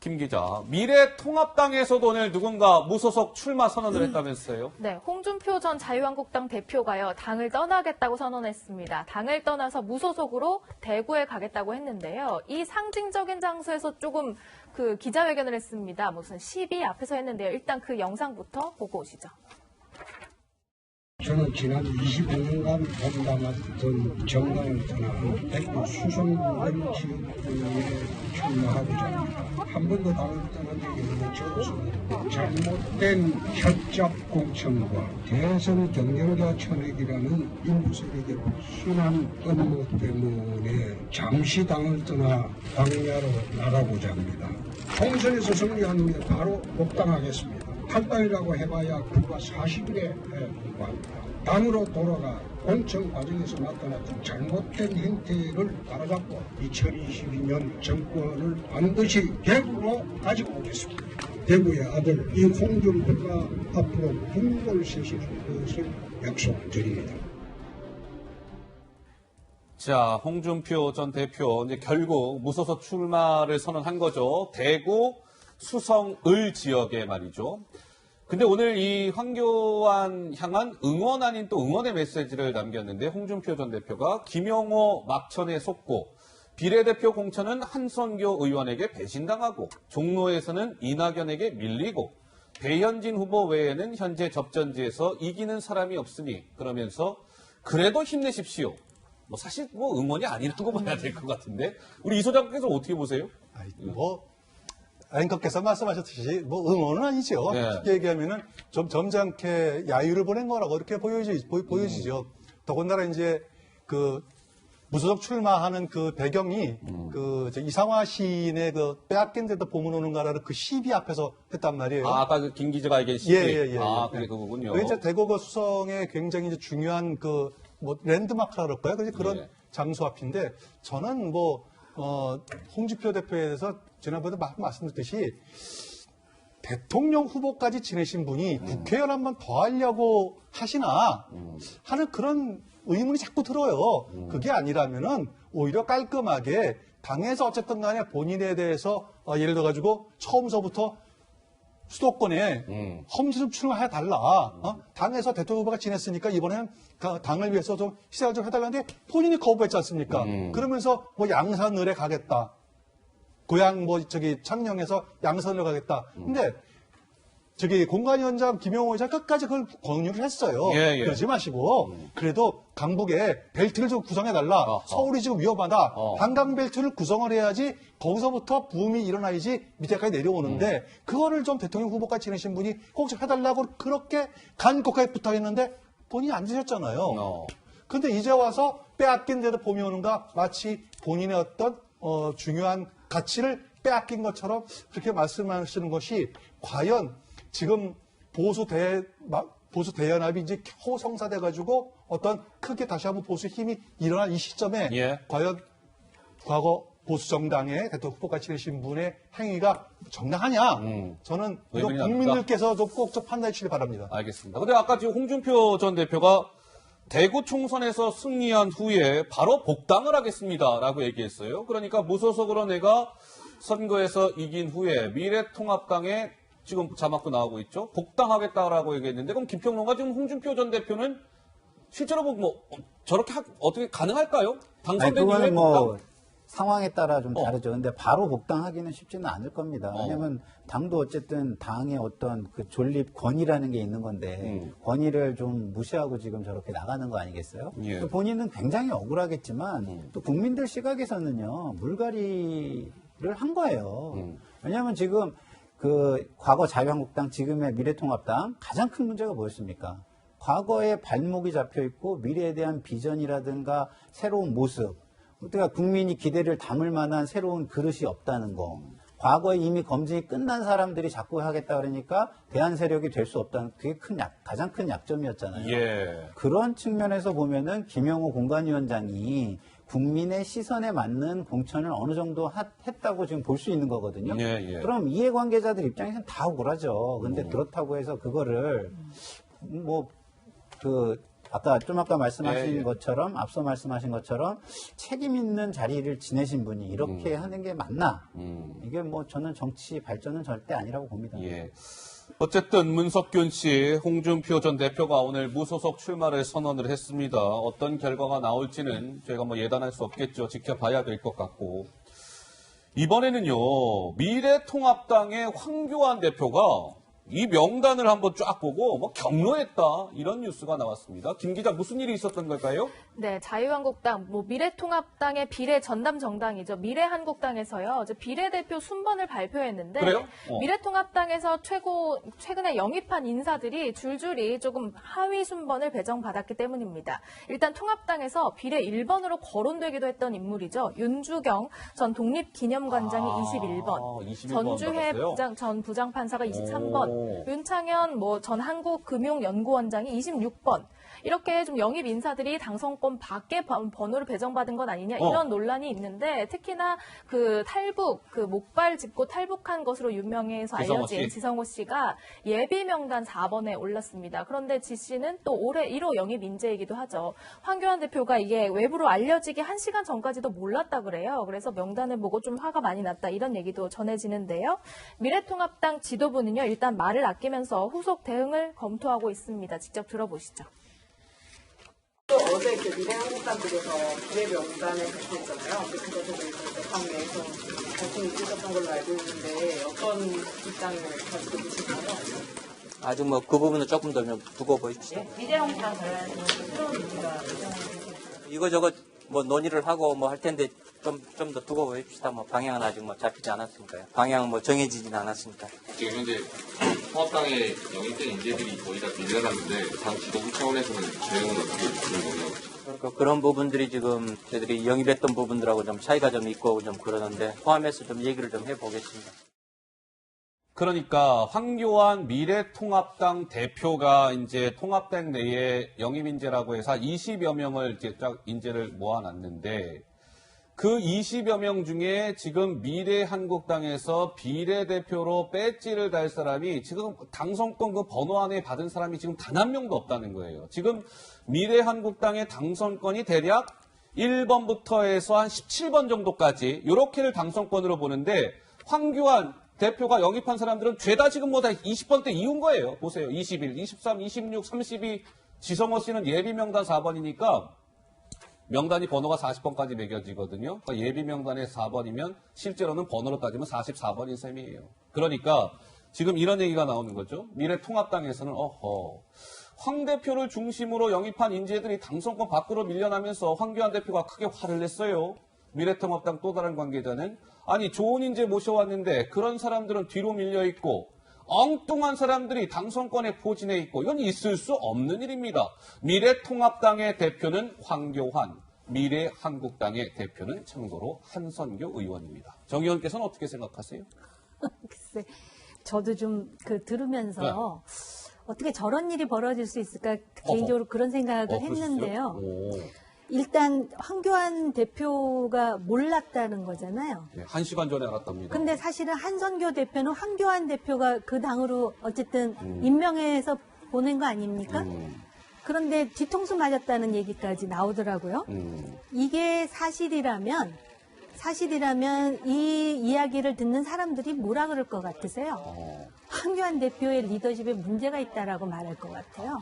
김 기자, 미래통합당에서도 오늘 누군가 무소속 출마 선언을 했다면서요? 네, 홍준표 전 자유한국당 대표가요, 당을 떠나겠다고 선언했습니다. 당을 떠나서 무소속으로 대구에 가겠다고 했는데요. 이 상징적인 장소에서 조금 그 기자회견을 했습니다. 무슨 시비 앞에서 했는데요. 일단 그 영상부터 보고 오시죠. 저는 지난 25년간 몸담았던 정당을 떠나 대구 수성구를 지역구에 출마하고자 합니다. 한 번도 당을 떠난 적이 없는 저로서는 잘못된 협작 공천과 대선 경쟁자 천액이라는 인부 세력의 순한 업무 때문에 잠시 당을 떠나 당야로 나가고자 합니다. 총선에서 승리하는 게 바로 복당하겠습니다. 탈당이라고 해봐야 불과 40일에 불과합니다. 당으로 돌아가 공천 과정에서 나타났던 잘못된 행태를 따라잡고 2022년 정권을 반드시 대구로 가지고 오겠습니다. 대구의 아들 홍준표가 앞으로 국물을 세실 것을 약속드립니다. 자, 홍준표 전 대표 이제 결국 무소속 출마를 선언한 거죠. 대구 수성을 지역에 말이죠. 근데 오늘 이 황교안 향한 응원 아닌 또 응원의 메시지를 남겼는데 홍준표 전 대표가 김영호 막천에 속고 비례대표 공천은 한선교 의원에게 배신당하고 종로에서는 이낙연에게 밀리고 배현진 후보 외에는 현재 접전지에서 이기는 사람이 없으니 그러면서 그래도 힘내십시오. 뭐 사실 뭐 응원이 아니라고 봐야 될 것 같은데 우리 이 소장께서 어떻게 보세요? 앵커께서 말씀하셨듯이 뭐 응원은 아니죠. 네. 쉽게 얘기하면은 좀 점잖게 야유를 보낸 거라고 그렇게 보여지죠. 더군다나 이제 그 무소속 출마하는 그 배경이 그 이상화 시인의 그 빼앗긴 데도 봄은 오는가라는 그 시비 앞에서 했단 말이에요. 아, 아까 그 김 기자가 얘기한 시비. 예. 아, 그래 그거군요. 그게 이제 대구 그 수성에 굉장히 이제 중요한 그 뭐 랜드마크라 그럴까요? 그런 예. 장소 앞인데 저는 홍준표 대표에 대해서 지난번에 말씀드렸듯이 대통령 후보까지 지내신 분이 국회의원 한 번 더 하려고 하시나 하는 그런 의문이 자꾸 들어요. 그게 아니라면은 오히려 깔끔하게 당에서 어쨌든 간에 본인에 대해서 예를 들어가지고 처음서부터 수도권에 험지 좀 해달라. 당에서 대통령 후보가 지냈으니까 이번에는 당을 위해서 좀 희생을 좀 해달라는데 본인이 거부했지 않습니까? 그러면서 뭐 양산을에 가겠다. 고향 창녕에서 양산을 가겠다. 근데 공관위원장 김영호 의장 끝까지 그걸 권유를 했어요. 예. 그러지 마시고 그래도 강북에 벨트를 좀 구성해달라. 서울이 지금 위험하다. 한강 벨트를 구성을 해야지 거기서부터 붐이 일어나야지 밑에까지 내려오는데 그거를 좀 대통령 후보까지 지내신 분이 꼭 좀 해달라고 그렇게 간곡하게 부탁했는데 본인이 안 드셨잖아요. 근데 이제 와서 빼앗긴 데도 봄이 오는가 마치 본인의 어떤 중요한 가치를 빼앗긴 것처럼 그렇게 말씀하시는 것이 과연 지금 보수 대연합이 이제 겨우 성사돼가지고 어떤 크게 다시 한번 보수 힘이 일어난 이 시점에 과연 과거 보수 정당의 대통령 후보가 지내신 분의 행위가 정당하냐? 저는 이거 국민들께서 꼭 좀 판단해 주시기 바랍니다. 알겠습니다. 근데 아까 지금 홍준표 전 대표가 대구 총선에서 승리한 후에 바로 복당을 하겠습니다라고 얘기했어요. 그러니까 무소속으로 내가 선거에서 이긴 후에 미래통합당에 지금 자막도 나오고 있죠. 복당하겠다라고 얘기했는데 그럼 김평론가 지금 홍준표 전 대표는 실제로 저렇게 어떻게 가능할까요? 당선된 이후에 복당? 상황에 따라 좀 다르죠. 근데 바로 복당하기는 쉽지는 않을 겁니다. 왜냐하면 당도 어쨌든 당의 어떤 그 존립 권위라는 게 있는 건데 권위를 좀 무시하고 지금 저렇게 나가는 거 아니겠어요? 또 본인은 굉장히 억울하겠지만 또 국민들 시각에서는요 물갈이를 한 거예요. 왜냐하면 지금 그 과거 자유한국당 지금의 미래통합당 가장 큰 문제가 뭐였습니까? 과거에 발목이 잡혀 있고 미래에 대한 비전이라든가 새로운 모습 그러니까 국민이 기대를 담을 만한 새로운 그릇이 없다는 거. 과거에 이미 검증이 끝난 사람들이 자꾸 하겠다 그러니까 대안 세력이 될 수 없다는 그게 가장 큰 약점이었잖아요. 그런 측면에서 보면은 김영호 공관위원장이 국민의 시선에 맞는 공천을 어느 정도 했다고 지금 볼 수 있는 거거든요. 그럼 이해관계자들 입장에서는 다 억울하죠. 근데 그렇다고 해서 그거를 아까 말씀하신 예, 예. 것처럼 앞서 말씀하신 것처럼 책임 있는 자리를 지내신 분이 이렇게 하는 게 맞나? 이게 뭐 저는 정치 발전은 절대 아니라고 봅니다. 예. 어쨌든 문석균 씨, 홍준표 전 대표가 오늘 무소속 출마를 선언을 했습니다. 어떤 결과가 나올지는 저희가 뭐 예단할 수 없겠죠. 지켜봐야 될 것 같고. 이번에는요, 미래통합당의 황교안 대표가 이 명단을 한번 쫙 보고 뭐 경로했다 이런 뉴스가 나왔습니다. 김 기자 무슨 일이 있었던 걸까요? 네, 자유한국당, 미래통합당의 비례 전담 정당이죠. 미래한국당에서요, 어제 비례대표 순번을 발표했는데, 그래요? 미래통합당에서 최근에 영입한 인사들이 줄줄이 조금 하위 순번을 배정받았기 때문입니다. 일단 통합당에서 비례 1번으로 거론되기도 했던 인물이죠. 윤주경 전 독립기념관장이 21번, 21번 전주혜 받았어요? 전 부장판사가 23번, 오. 윤창현 전 한국금융연구원장이 26번. 이렇게 좀 영입 인사들이 당선권 밖에 번호를 배정받은 건 아니냐 이런 논란이 있는데 특히나 그 목발 짚고 탈북한 것으로 유명해서 알려진 지성호 씨가 예비 명단 4번에 올랐습니다. 그런데 지 씨는 또 올해 1호 영입 인재이기도 하죠. 황교안 대표가 이게 외부로 알려지기 1시간 전까지도 몰랐다 그래요. 그래서 명단을 보고 좀 화가 많이 났다 이런 얘기도 전해지는데요. 미래통합당 지도부는요 일단 말을 아끼면서 후속 대응을 검토하고 있습니다. 직접 들어보시죠. 또 어제 미래한국당 쪽에서 비례 명단을 발표했잖아요. 근데 그것에 대해서 재판에서 갈등이 있으셨던 걸로 알고 있는데 어떤 입장을 가지고 계신가요? 아직 뭐 그 부분은 조금 더 두고 보십시오. 미래한국당 관련해서 새로운 얘기가 이거저거 뭐 논의를 하고 뭐 할 텐데 좀 더 두고 보십시다. 뭐 방향은 아직 뭐 잡히지 않았으니까요. 방향은 뭐 정해지진 않았으니까. 지금 현재 통합당에 영입된 인재들이 거의 다 밀려났는데 당 지도부 차원에서는 대응은 어떻게 되는 거예요? 그러니까 그런 부분들이 지금 저희들이 영입했던 부분들하고 좀 차이가 좀 있고 좀 그러는데 포함해서 좀 얘기를 좀 해보겠습니다. 그러니까 황교안 미래통합당 대표가 이제 통합당 내에 영입 인재라고 해서 20여 명을 이제 쫙 인재를 모아놨는데 그 20여 명 중에 지금 미래한국당에서 비례대표로 배지를 달 사람이 지금 당선권 그 번호 안에 받은 사람이 지금 단 한 명도 없다는 거예요. 지금 미래한국당의 당선권이 대략 1번부터 해서 한 17번 정도까지 이렇게를 당선권으로 보는데 황교안 대표가 영입한 사람들은 죄다 지금 뭐 다 20번대 이운 거예요. 보세요. 21, 23, 26, 32. 지성호 씨는 예비 명단 4번이니까 명단이 번호가 40번까지 매겨지거든요. 그러니까 예비 명단에 4번이면 실제로는 번호로 따지면 44번인 셈이에요. 그러니까 지금 이런 얘기가 나오는 거죠. 미래통합당에서는 황 대표를 중심으로 영입한 인재들이 당선권 밖으로 밀려나면서 황교안 대표가 크게 화를 냈어요. 미래통합당 또 다른 관계자는 아니 좋은 인재 모셔왔는데 그런 사람들은 뒤로 밀려있고 엉뚱한 사람들이 당선권에 포진해 있고 이건 있을 수 없는 일입니다. 미래통합당의 대표는 황교안, 미래한국당의 대표는 참고로 한선교 의원입니다. 정 의원께서는 어떻게 생각하세요? 글쎄, 저도 좀 들으면서 어떻게 저런 일이 벌어질 수 있을까 개인적으로 그런 생각을 했는데요. 일단 황교안 대표가 몰랐다는 거잖아요. 네, 1시간 전에 알았답니다. 근데 사실은 한선교 대표는 황교안 대표가 그 당으로 어쨌든 임명해서 보낸 거 아닙니까? 그런데 뒤통수 맞았다는 얘기까지 나오더라고요. 이게 사실이라면 이 이야기를 듣는 사람들이 뭐라 그럴 것 같으세요? 황교안 대표의 리더십에 문제가 있다라고 말할 것 같아요.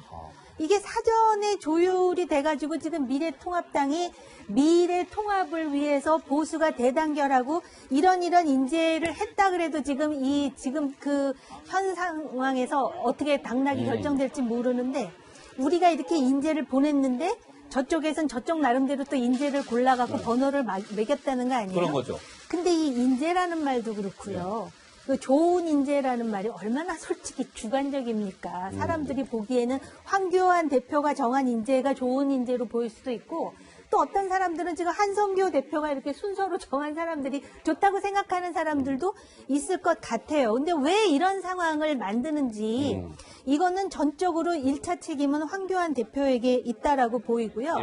이게 사전에 조율이 돼가지고 지금 미래통합당이 미래통합을 위해서 보수가 대단결하고 이런 인재를 했다 그래도 지금 그 현 상황에서 어떻게 당락이 결정될지 모르는데 우리가 이렇게 인재를 보냈는데 저쪽에선 저쪽 나름대로 또 인재를 골라갖고 번호를 매겼다는 거 아니에요? 그런 거죠. 근데 이 인재라는 말도 그렇고요. 그 좋은 인재라는 말이 얼마나 솔직히 주관적입니까? 사람들이 보기에는 황교안 대표가 정한 인재가 좋은 인재로 보일 수도 있고 또 어떤 사람들은 지금 한성교 대표가 이렇게 순서로 정한 사람들이 좋다고 생각하는 사람들도 있을 것 같아요. 근데 왜 이런 상황을 만드는지 이거는 전적으로 1차 책임은 황교안 대표에게 있다라고 보이고요.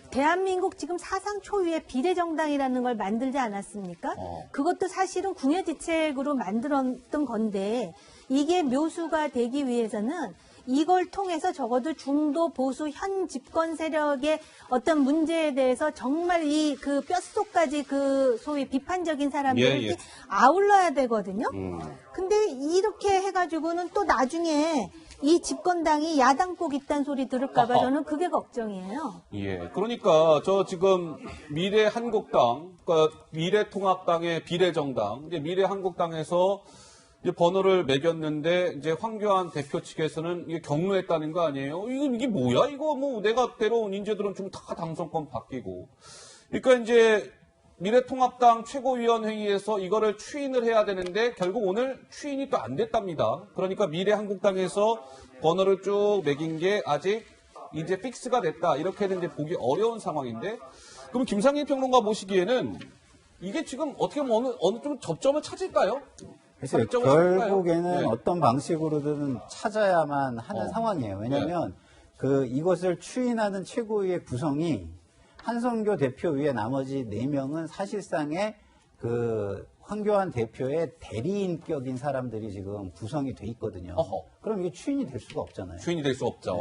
대한민국 지금 사상 초유의 비례정당이라는 걸 만들지 않았습니까? 그것도 사실은 궁여지책으로 만들었던 건데 이게 묘수가 되기 위해서는 이걸 통해서 적어도 중도 보수 현 집권 세력의 어떤 문제에 대해서 정말 이 그 뼛속까지 그 소위 비판적인 사람들을 예. 아울러야 되거든요. 근데 이렇게 해가지고는 또 나중에 이 집권당이 야당 꼭 있다는 소리 들을까봐 아하. 저는 그게 걱정이에요. 예. 그러니까 저 지금 미래한국당, 그러니까 미래통합당의 비례정당, 이제 미래한국당에서 이제 번호를 매겼는데 이제 황교안 대표 측에서는 이게 경로했다는 거 아니에요? 이게 뭐야? 이거 뭐 내가 데려온 인재들은 좀 다 당선권 바뀌고. 그러니까 이제 미래통합당 최고위원회의에서 이거를 추인을 해야 되는데 결국 오늘 추인이 또 안 됐답니다. 그러니까 미래한국당에서 번호를 쭉 매긴 게 아직 이제 픽스가 됐다. 이렇게는 이제 보기 어려운 상황인데 그럼 김상일 평론가 보시기에는 이게 지금 어떻게 보면 어느 좀 접점을 찾을까요? 그래서 접점을 찾을까요? 결국에는 네. 어떤 방식으로든 찾아야만 하는 상황이에요. 왜냐하면 그 이것을 추인하는 최고위의 구성이 한성교 대표 외에 나머지 4명은 사실상의 그 황교안 대표의 대리인격인 사람들이 지금 구성이 돼 있거든요. 어허. 그럼 이게 추인이 될 수가 없잖아요. 추인이 될 수 없죠.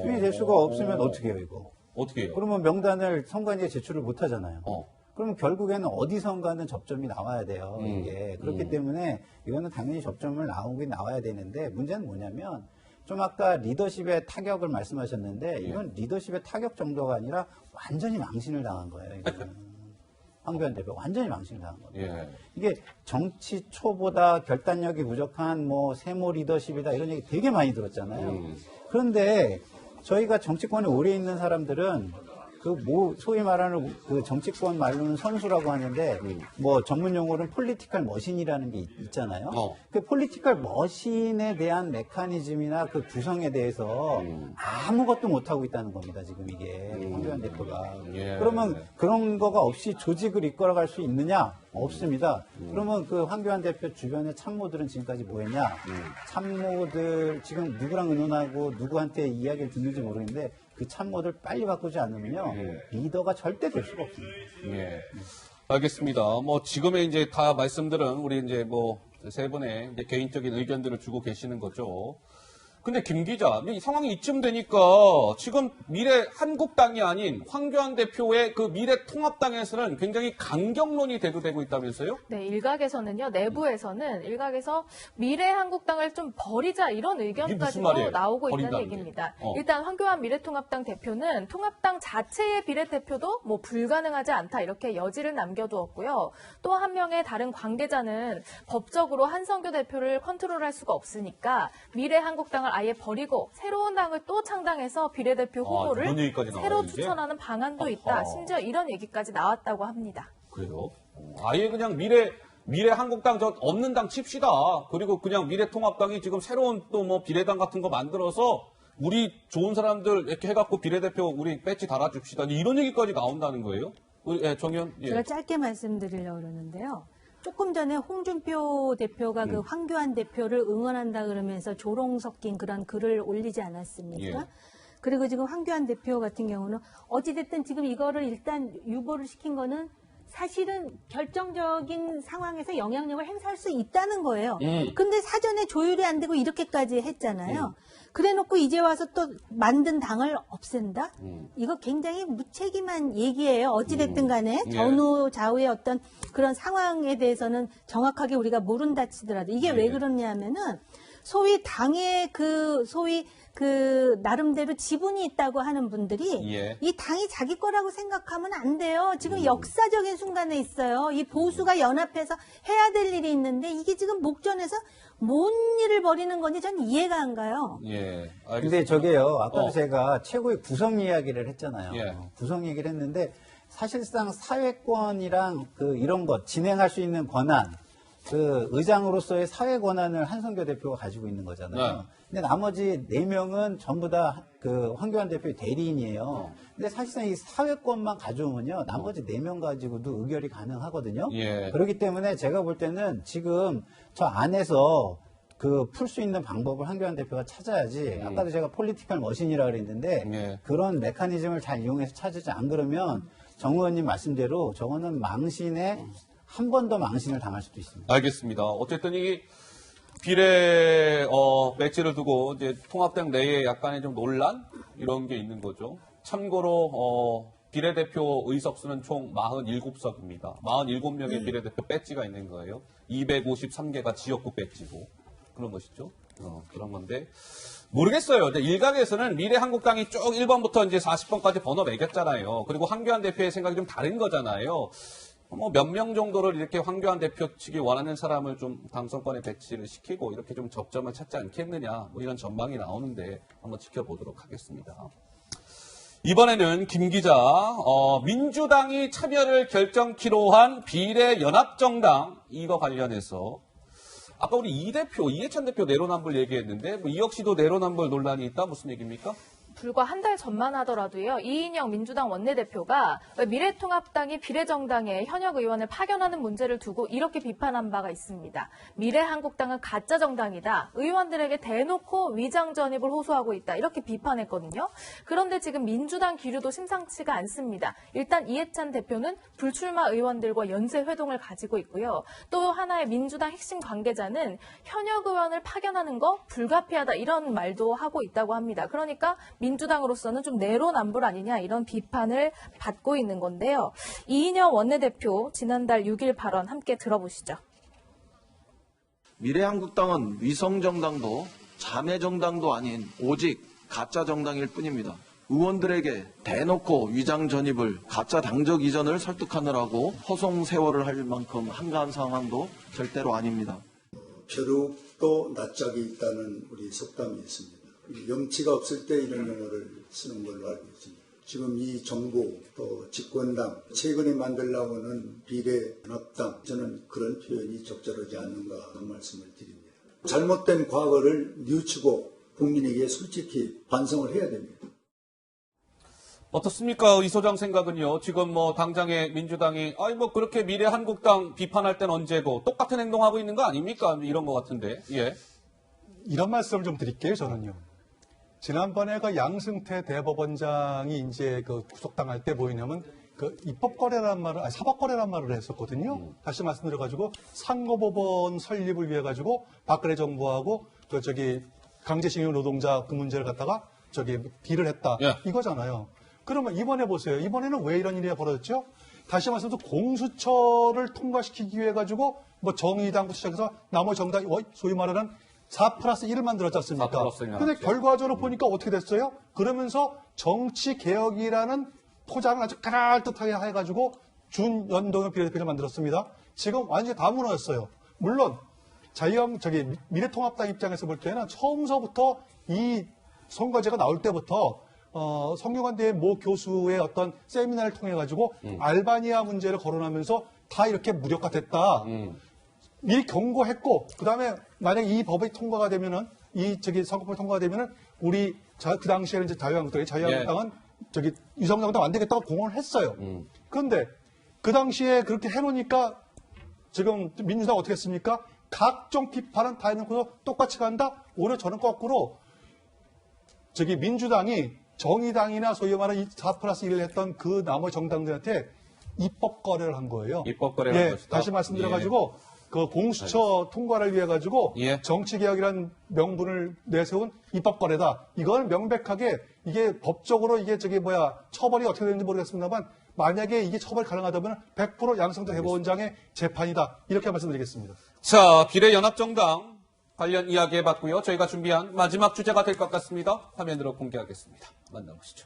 추인이 될 수가 없으면 어떻게 해요, 이거? 어떻게 해요? 그러면 명단을 선관위에 제출을 못 하잖아요. 어. 그러면 결국에는 어디선가는 접점이 나와야 돼요. 이게. 그렇기 때문에 이거는 당연히 접점을 나와야 되는데 문제는 뭐냐면 좀 아까 리더십의 타격을 말씀하셨는데 이건 리더십의 타격 정도가 아니라 완전히 망신을 당한 거예요. 이거는. 황교안 대표 완전히 망신을 당한 거예요. 예. 이게 정치 초보다 결단력이 부족한 뭐 세모 리더십이다 이런 얘기 되게 많이 들었잖아요. 그런데 저희가 정치권에 오래 있는 사람들은 그 뭐 소위 말하는 그 정치권 말로는 선수라고 하는데 뭐 전문 용어로는 폴리티컬 머신이라는 게 있잖아요. 그 폴리티컬 머신에 대한 메커니즘이나 그 구성에 대해서 아무것도 못 하고 있다는 겁니다. 지금 이게 황교안 대표가. 예. 그러면 그런 거가 없이 조직을 이끌어갈 수 있느냐? 없습니다. 그러면 그 황교안 대표 주변의 참모들은 지금까지 뭐 했냐? 참모들 지금 누구랑 의논하고 누구한테 이야기를 듣는지 모르겠는데 그 참모들 빨리 바꾸지 않으면요. 리더가 절대 될 수가 없습니다. 예. 알겠습니다. 뭐 지금의 이제 다 말씀들은 우리 이제 뭐 세 분의 이제 개인적인 의견들을 주고 계시는 거죠. 근데 김 기자, 이 상황이 이쯤 되니까 지금 미래 한국당이 아닌 황교안 대표의 그 미래통합당에서는 굉장히 강경론이 대두되고 있다면서요? 네, 일각에서는요, 내부에서는 일각에서 미래 한국당을 좀 버리자 이런 이게 무슨 의견까지도 말이에요? 나오고 있다는 버린다는 게. 얘기입니다. 일단 황교안 미래통합당 대표는 통합당 자체의 비례대표도 뭐 불가능하지 않다 이렇게 여지를 남겨두었고요. 또 한 명의 다른 관계자는 법적으로 한성교 대표를 컨트롤할 수가 없으니까 미래 한국당을 아예 버리고 새로운 당을 또 창당해서 비례대표 후보를 그런 얘기까지 나와요, 새로 이제? 추천하는 방안도 있다. 아하. 심지어 이런 얘기까지 나왔다고 합니다. 그래요? 아예 그냥 미래 한국당 저 없는 당 칩시다. 그리고 그냥 미래통합당이 지금 새로운 또 뭐 비례당 같은 거 만들어서 우리 좋은 사람들 이렇게 해갖고 비례대표 우리 배지 달아줍시다. 이런 얘기까지 나온다는 거예요? 우리 정의원. 예. 제가 짧게 말씀드리려고 그러는데요. 조금 전에 홍준표 대표가 그 황교안 대표를 응원한다 그러면서 조롱 섞인 그런 글을 올리지 않았습니까? 예. 그리고 지금 황교안 대표 같은 경우는 어찌됐든 지금 이거를 일단 유보를 시킨 거는 사실은 결정적인 상황에서 영향력을 행사할 수 있다는 거예요. 근데 사전에 조율이 안 되고 이렇게까지 했잖아요. 그래 놓고 이제 와서 또 만든 당을 없앤다? 이거 굉장히 무책임한 얘기예요. 어찌됐든 간에 예. 전후 좌우의 어떤 그런 상황에 대해서는 정확하게 우리가 모른다 치더라도 이게 왜 그러냐 하면은 소위 당의 소위 나름대로 지분이 있다고 하는 분들이 예. 이 당이 자기 거라고 생각하면 안 돼요. 지금 역사적인 순간에 있어요. 이 보수가 연합해서 해야 될 일이 있는데 이게 지금 목전에서 뭔 일을 벌이는 건지 전 이해가 안 가요. 예. 근데 저게요, 아까도 어. 제가 최고의 구성 이야기를 했잖아요. 예. 구성 얘기를 했는데 사실상 사회권이랑 이런 것, 진행할 수 있는 권한, 의장으로서의 사회 권한을 한성교 대표가 가지고 있는 거잖아요. 네. 근데 나머지 4명은 전부 다 황교안 대표의 대리인이에요. 근데 사실상 이 사회권만 가져오면요, 나머지 4명 가지고도 의결이 가능하거든요. 예. 그렇기 때문에 제가 볼 때는 지금 저 안에서 풀 수 있는 방법을 황교안 대표가 찾아야지. 아까도 제가 폴리티컬 머신이라고 그랬는데 예. 그런 메커니즘을 잘 이용해서 찾지 안 그러면 정 의원님 말씀대로 저거는 망신에 한 번 더 망신을 당할 수도 있습니다. 알겠습니다. 어쨌든 비례 배지를 두고 이제 통합당 내에 약간의 좀 논란 이런 게 있는 거죠. 참고로 비례대표 의석수는 총 47석입니다. 47명의 비례대표 배지가 있는 거예요. 253개가 지역구 배지고 그런 것이죠. 그런 건데 모르겠어요. 이제 일각에서는 미래한국당이 쭉 1번부터 이제 40번까지 번호 매겼잖아요. 그리고 황교안 대표의 생각이 좀 다른 거잖아요. 뭐 몇 명 정도를 이렇게 황교안 대표 측이 원하는 사람을 좀 당선권에 배치를 시키고 이렇게 좀 접점을 찾지 않겠느냐 뭐 이런 전망이 나오는데 한번 지켜보도록 하겠습니다. 이번에는 김 기자, 민주당이 참여를 결정키로 한 비례연합정당 이거 관련해서 아까 우리 이 대표, 이해찬 대표 내로남불 얘기했는데 뭐 이 역시도 내로남불 논란이 있다? 무슨 얘기입니까? 불과 한 달 전만 하더라도요. 이인영 민주당 원내대표가 미래통합당이 비례정당에 현역 의원을 파견하는 문제를 두고 이렇게 비판한 바가 있습니다. 미래한국당은 가짜 정당이다. 의원들에게 대놓고 위장 전입을 호소하고 있다. 이렇게 비판했거든요. 그런데 지금 민주당 기류도 심상치가 않습니다. 일단 이해찬 대표는 불출마 의원들과 연쇄 회동을 가지고 있고요. 또 하나의 민주당 핵심 관계자는 현역 의원을 파견하는 거 불가피하다. 이런 말도 하고 있다고 합니다. 그러니까 민주당으로서는 좀 내로남불 아니냐 이런 비판을 받고 있는 건데요. 이인영 원내대표 지난달 6일 발언 함께 들어보시죠. 미래한국당은 위성정당도 자매정당도 아닌 오직 가짜 정당일 뿐입니다. 의원들에게 대놓고 위장 전입을 가짜 당적 이전을 설득하느라고 허송 세월을 할 만큼 한가한 상황도 절대로 아닙니다. 벼룩도 낯짝이 있다는 우리 속담이 있습니다. 명치가 없을 때 이런 용어를 쓰는 걸로 알고 있습니다. 지금 이 정부 또 집권당 최근에 만들려고 하는 비례연합당 저는 그런 표현이 적절하지 않는가 하는 말씀을 드립니다. 잘못된 과거를 뉘우치고 국민에게 솔직히 반성을 해야 됩니다. 어떻습니까? 이 소장 생각은요. 지금 뭐 당장에 민주당이 뭐 그렇게 미래한국당 비판할 땐 언제고 똑같은 행동하고 있는 거 아닙니까? 이런 것 같은데. 예. 이런 말씀을 좀 드릴게요, 저는요. 지난번에 그 양승태 대법원장이 이제 그 구속당할 때 뭐냐면 그 입법거래란 말을, 사법거래란 말을 했었거든요. 다시 말씀드려가지고 상고법원 설립을 위해 가지고 박근혜 정부하고 강제징용 노동자 그 문제를 갖다가 딜을 했다. 예. 이거잖아요. 그러면 이번에 보세요. 이번에는 왜 이런 일이 벌어졌죠? 다시 말씀드려서 공수처를 통과시키기 위해 가지고 뭐 정의당부터 시작해서 나머지 정당이 소위 말하는 4+1을 만들었지 않습니까? 근데 결과적으로 보니까 어떻게 됐어요? 그러면서 정치개혁이라는 포장을 아주 그럴듯하게 해가지고 준연동형 비례대표를 만들었습니다. 지금 완전히 다 무너졌어요. 물론 미래통합당 입장에서 볼 때는 처음서부터 이 선거제가 나올 때부터 성균관대 모 교수의 어떤 세미나를 통해 가지고 알바니아 문제를 거론하면서 다 이렇게 무력화됐다. 미리 경고했고 그다음에 만약 이 법이 통과가 되면은 선거법이 통과가 되면은 우리 그 당시에는 이제 자유한국당은 위성정당 안 되겠다고 공언을 했어요. 그런데 그 당시에 그렇게 해놓으니까 지금 민주당 어떻게 했습니까? 각종 비판은 다 해놓고서 똑같이 간다? 오히려 저는 거꾸로 민주당이 정의당이나 소위 말하는 4+1을 했던 그 나머지 정당들한테 입법 거래를 한 거예요. 입법 거래를 한 것이다. 다시 말씀드려가지고 그 공수처 통과를 위해 가지고 정치개혁이라는 명분을 내세운 입법 거래다. 이건 명백하게 이게 법적으로 이게 처벌이 어떻게 되는지 모르겠습니다만 만약에 이게 처벌이 가능하다면 100% 양승태 대법원장의 재판이다. 이렇게 말씀드리겠습니다. 자, 비례연합정당 관련 이야기 해봤고요. 저희가 준비한 마지막 주제가 될 것 같습니다. 화면으로 공개하겠습니다. 만나보시죠.